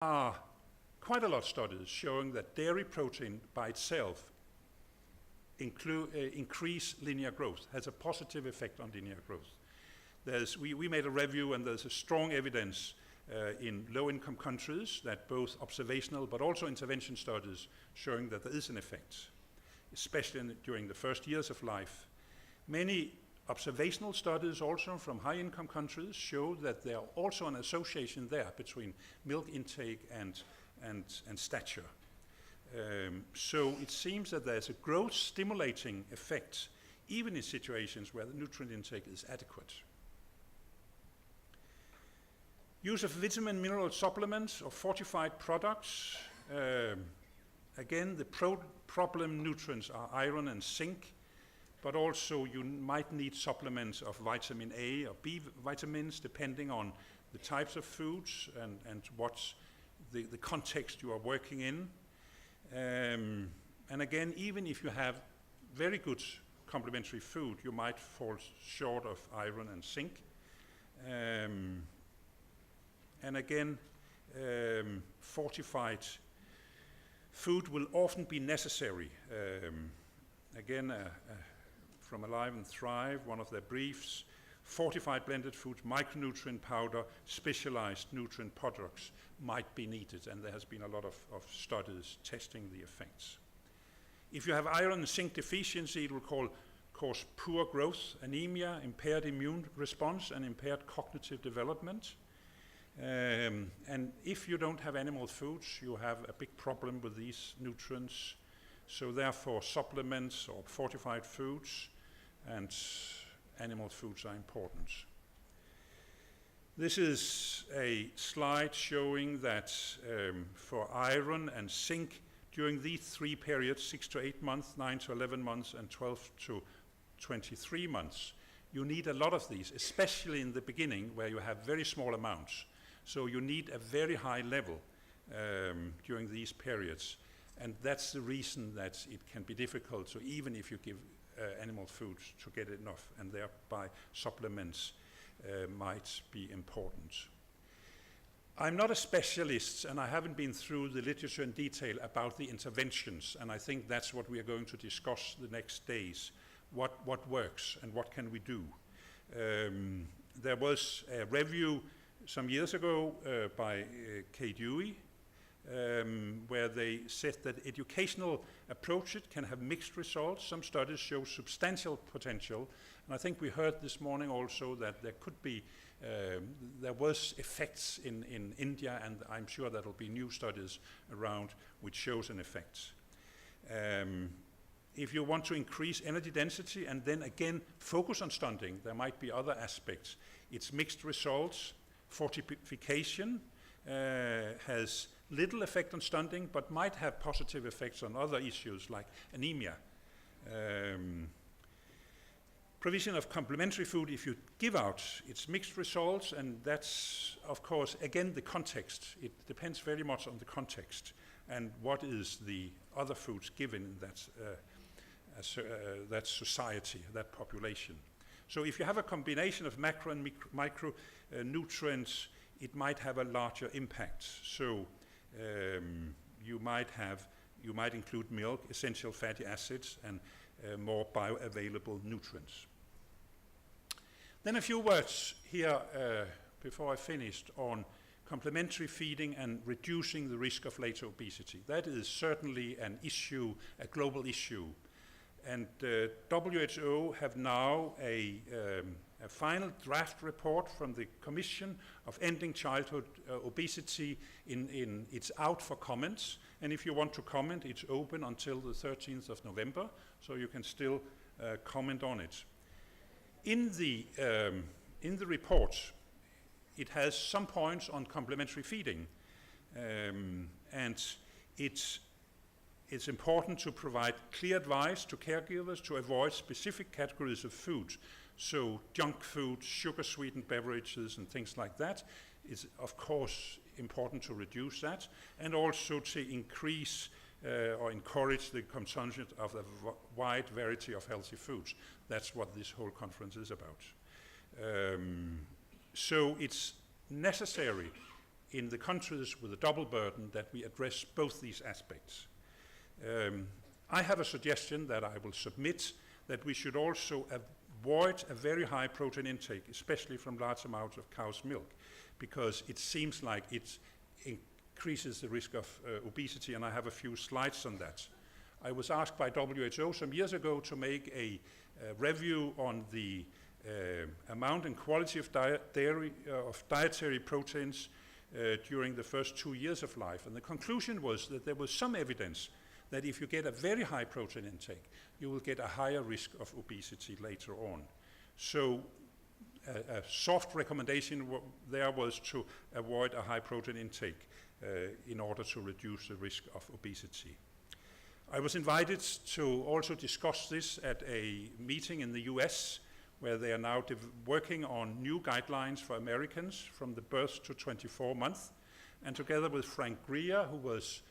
are quite a lot of studies showing that dairy protein by itself increase linear growth, has a positive effect on linear growth. We made a review, and there's a strong evidence in low-income countries that both observational but also intervention studies showing that there is an effect, especially during the first years of life. Many observational studies also from high-income countries show that there are also an association there between milk intake and stature. So it seems that there's a growth stimulating effect even in situations where the nutrient intake is adequate. Use of vitamin mineral supplements or fortified products. Again, the problem nutrients are iron and zinc, but also you might need supplements of vitamin A or B vitamins depending on the types of foods and what's the context you are working in. And again, even if you have very good complementary food, you might fall short of iron and zinc. And again, fortified food will often be necessary. Again, from Alive and Thrive, one of their briefs, fortified blended foods, micronutrient powder, specialized nutrient products might be needed, and there has been a lot of studies testing the effects. If you have iron and zinc deficiency, it will cause poor growth, anemia, impaired immune response, and impaired cognitive development. And if you don't have animal foods, you have a big problem with these nutrients. So therefore, supplements or fortified foods and animal foods are important. This is a slide showing that for iron and zinc, during these three periods, 6 to 8 months, 9 to 11 months, and 12 to 23 months, you need a lot of these, especially in the beginning where you have very small amounts. So you need a very high level during these periods. And that's the reason that it can be difficult, so even if you give animal foods, to get enough, and thereby supplements might be important. I'm not a specialist, and I haven't been through the literature in detail about the interventions, and I think that's what we are going to discuss the next days. What works and what can we do? There was a review some years ago by Kay Dewey, where they said that educational approaches can have mixed results. Some studies show substantial potential, and I think we heard this morning also that there could be, there was effects in India, and I'm sure there will be new studies around which shows an effect. If you want to increase energy density and then again focus on stunting, there might be other aspects. It's mixed results. Fortification has little effect on stunting, but might have positive effects on other issues like anemia. Provision of complementary food, if you give out, it's mixed results, and that's, of course, again, the context. It depends very much on the context and what is the other foods given in that society, that population. So if you have a combination of macro and micro nutrients, it might have a larger impact. So you might include milk, essential fatty acids, and more bioavailable nutrients. Then a few words here before I finished on complementary feeding and reducing the risk of later obesity. That is certainly an issue, a global issue. And WHO have now a final draft report from the Commission of Ending Childhood Obesity. It's out for comments, and if you want to comment, it's open until the 13th of November, so you can still comment on it. In the report, it has some points on complementary feeding, and it's important to provide clear advice to caregivers to avoid specific categories of food. So junk food, sugar-sweetened beverages, and things like that is, of course, important to reduce that, and also to increase or encourage the consumption of a wide variety of healthy foods. That's what this whole conference is about. So it's necessary in the countries with a double burden that we address both these aspects. I have a suggestion that I will submit, that we should also avoid a very high protein intake, especially from large amounts of cow's milk, because it seems like it increases the risk of obesity, and I have a few slides on that. I was asked by WHO some years ago to make a review on the amount and quality of dietary proteins during the first 2 years of life, and the conclusion was that there was some evidence that if you get a very high protein intake, you will get a higher risk of obesity later on. So a soft recommendation there was to avoid a high protein intake in order to reduce the risk of obesity. I was invited to also discuss this at a meeting in the US, where they are now working on new guidelines for Americans from the birth to 24 months. And together with Frank Greer, who was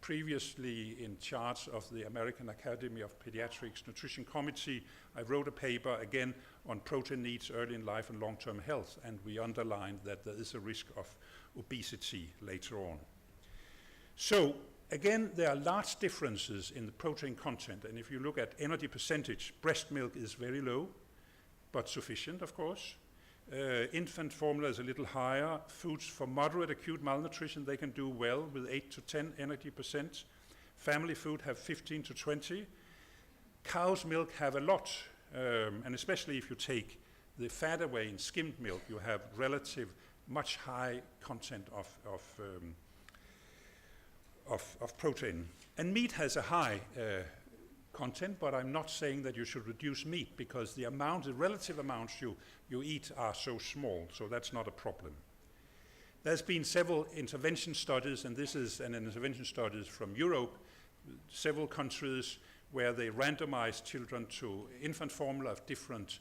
previously in charge of the American Academy of Pediatrics Nutrition Committee, I wrote a paper again on protein needs early in life and long-term health, and we underlined that there is a risk of obesity later on. So again, there are large differences in the protein content, and if you look at energy percentage, breast milk is very low, but sufficient, of course. Infant formula is a little higher. Foods for moderate acute malnutrition, they can do well with 8 to 10 energy percent. Family food have 15 to 20. Cow's milk have a lot, and especially if you take the fat away in skimmed milk, you have relative much high content of protein. And meat has a high content, but I'm not saying that you should reduce meat, because the relative amounts you eat are so small, so that's not a problem. There's been several intervention studies, and this is an intervention studies from Europe, several countries where they randomized children to infant formula of different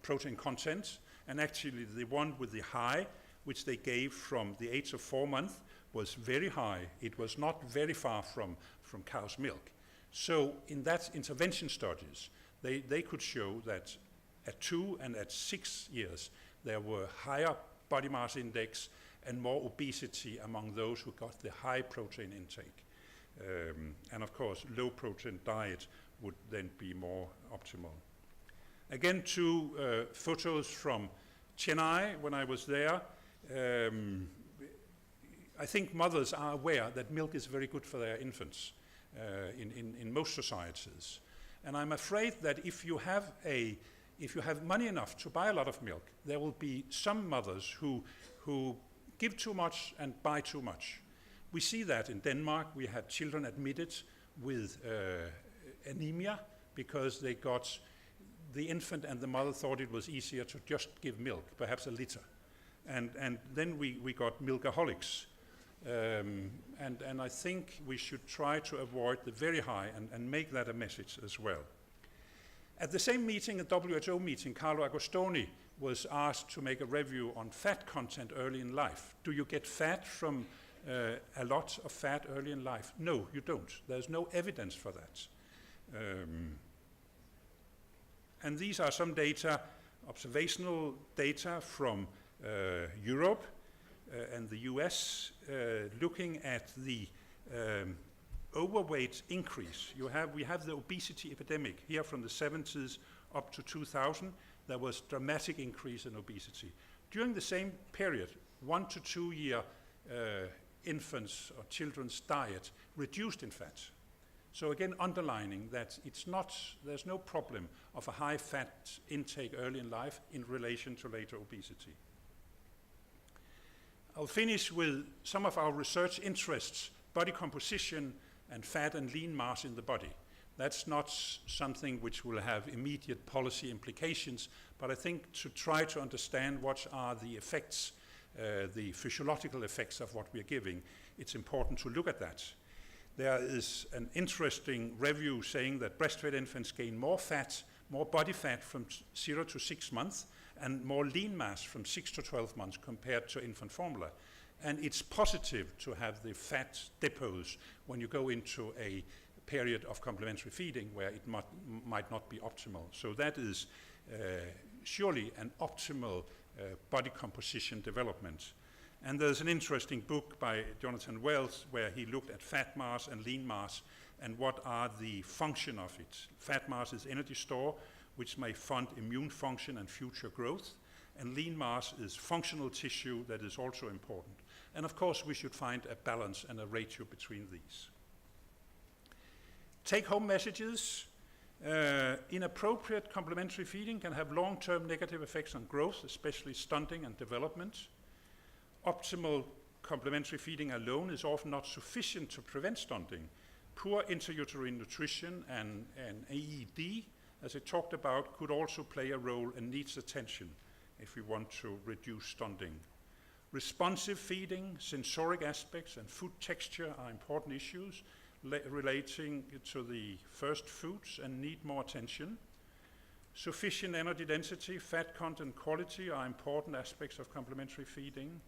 protein content, and actually the one with the high, which they gave from the age of 4 months, was very high. It was not very far from cow's milk. So in that intervention studies, they could show that at 2 and at 6 years, there were higher body mass index and more obesity among those who got the high protein intake. And of course, low protein diet would then be more optimal. Again, 2 photos from Chennai when I was there. I think mothers are aware that milk is very good for their infants in most societies. And I'm afraid that if you have money enough to buy a lot of milk, there will be some mothers who give too much and buy too much. We see that in Denmark. We had children admitted with anemia because the infant and the mother thought it was easier to just give milk, perhaps a liter. And then we got milkaholics. And I think we should try to avoid the very high and make that a message as well. At the same meeting, a WHO meeting, Carlo Agostoni was asked to make a review on fat content early in life. Do you get fat from a lot of fat early in life? No, you don't. There's no evidence for that. And these are some data, observational data from Europe and the US, looking at the overweight increase. We have the obesity epidemic here from the 70s up to 2000. There was dramatic increase in obesity. During the same period, 1 to 2 year infants or children's diet reduced in fat. So again, underlining that there's no problem of a high fat intake early in life in relation to later obesity. I'll finish with some of our research interests, body composition and fat and lean mass in the body. That's not something which will have immediate policy implications, but I think to try to understand what are the effects, the physiological effects of what we're giving, it's important to look at that. There is an interesting review saying that breastfed infants gain more fat, more body fat from 0 to 6 months, and more lean mass from 6 to 12 months compared to infant formula. And it's positive to have the fat depots when you go into a period of complementary feeding where it might not be optimal. So that is surely an optimal body composition development. And there's an interesting book by Jonathan Wells where he looked at fat mass and lean mass and what are the function of it. Fat mass is energy store, which may fund immune function and future growth, and lean mass is functional tissue that is also important. And of course, we should find a balance and a ratio between these. Take-home messages. Inappropriate complementary feeding can have long-term negative effects on growth, especially stunting and development. Optimal complementary feeding alone is often not sufficient to prevent stunting. Poor intrauterine nutrition and AED, as I talked about, could also play a role and needs attention if we want to reduce stunting. Responsive feeding, sensoric aspects, and food texture are important issues relating to the first foods and need more attention. Sufficient energy density, fat content, quality are important aspects of complementary feeding.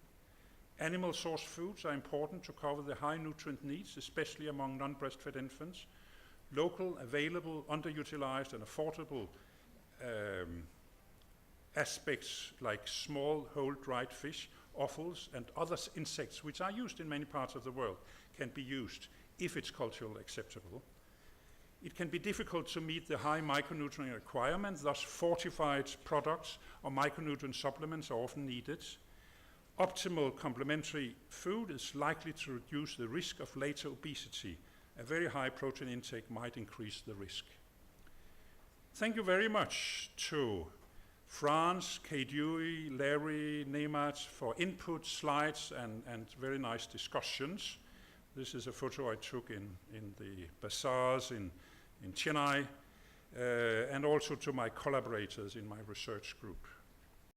Animal source foods are important to cover the high nutrient needs, especially among non-breastfed infants. Local, available, underutilized, and affordable aspects like small, whole, dried fish, offals, and other insects, which are used in many parts of the world, can be used if it's culturally acceptable. It can be difficult to meet the high micronutrient requirements, thus fortified products or micronutrient supplements are often needed. Optimal complementary food is likely to reduce the risk of later obesity. A very high protein intake might increase the risk. Thank you very much to Frans, Kay Dewey, Larry, Nemat for input, slides, and very nice discussions. This is a photo I took in the bazaars in Chennai, and also to my collaborators in my research group.